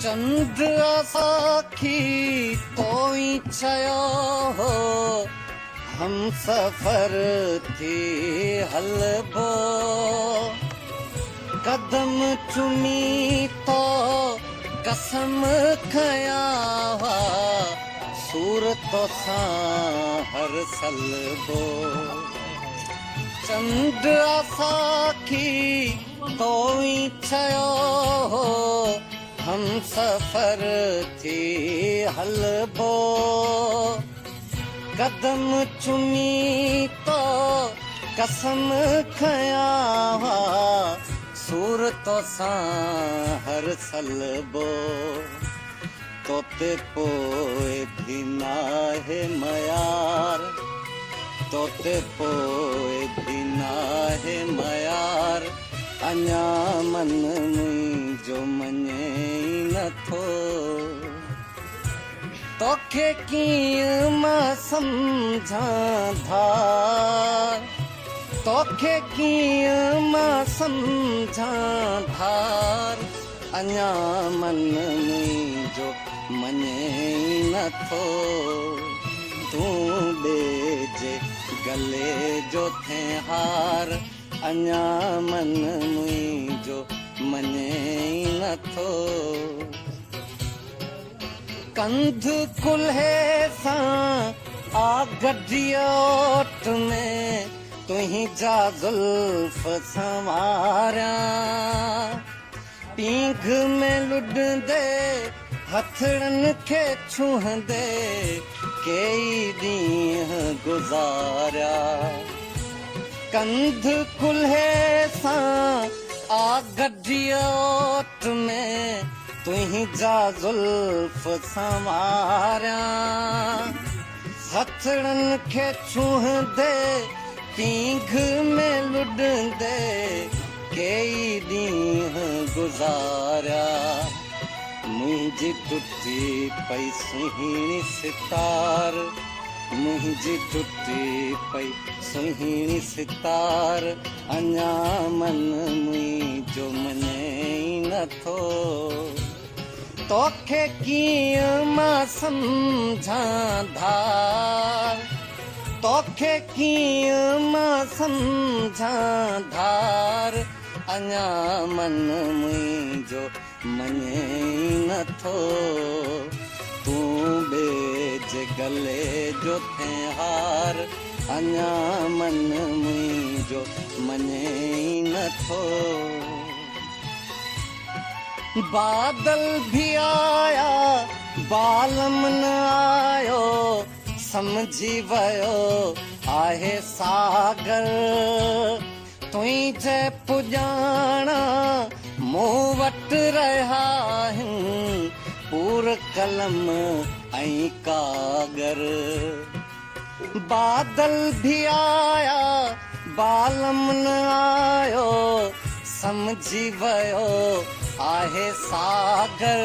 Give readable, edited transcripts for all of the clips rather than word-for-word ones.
चंद्र साखी तोई चयो हो हम सफर थी हलबो कदम चुमी तो कसम खया हुआ सूरत सां हर सलबो चंद्र साखी तोई चयो हो हम सफर थी हलबो कदम चुमी तो कसम खया हुआ सूरत सां हर सलबो तोते पोए भी नाहे मयार तोते पोए भी नाहे मयार अञा मन मुंहिंजो मञे नथो तोखे कीअं मां सम्झां धार तोखे कीअं मां सम्झां धार अञा मन मुंहिंजो मञे नथो तूं ॿिए गले जो थे हार अञा मन मुंहिंजो मञे नथो कंध कुल्हे सां आ गडियोट में तुंहिंजा ज़ुल्फ़ संवारिया पींघ में लुॾंदे हथड़नि खे छुहंदे कई ॾींहं गुज़ारिया कंध कुल्हे सां आ गडियोट में तुंहिंजा ज़ुल्फ़ संवारिया हथड़नि खे छुहंदे पींघ में लुॾंदे कई ॾींहं गुज़ारिया मुंहिंजी टुटी पई सुहिणी सितार मुंहिंजी टुटी पई सुहिणी सितार अञा मन मुंहिंजो मञे नथो तोखे कीअं मां सम्झां धार तोखे कीअं मां सम्झां धार अञा मन मुंहिंजो मञे नथो तूं ॿिए गले जो थे हार अञा मन मुंहिंजो मञे नथो बादल भी आया बालम न आयो समझी वयो आहे सागर तुंहिंजे पुॼाणा मूं वटि रहिया आहिनि पूर कलम ऐं कागर बादल भी आया बालम न आयो समझी वयो आहे सागर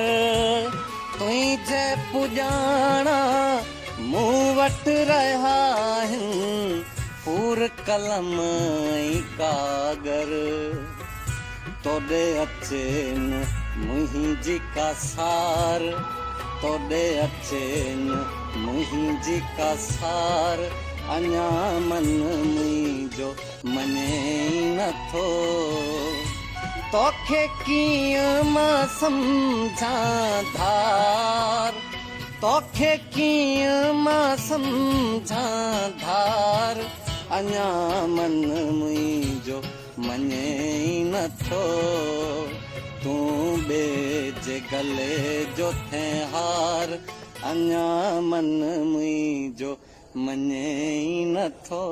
तुंहिंजे पुॼाणा मूं वटि रहिया आहिनि पूर कलम ऐं कागर तोॾे अचे न मुंहिंजी का सार तोॾे अचे न मुंहिंजी का सार अञा मन मुंहिंजो मञे नथो तोखे कीअं मां सम्झां धार तोखे कीअं मां सम्झां धार अञा मन मुंहिंजो मञे नथो तूं ॿिए गले जो थे हार अञा मन मुंहिंजो मञे नथो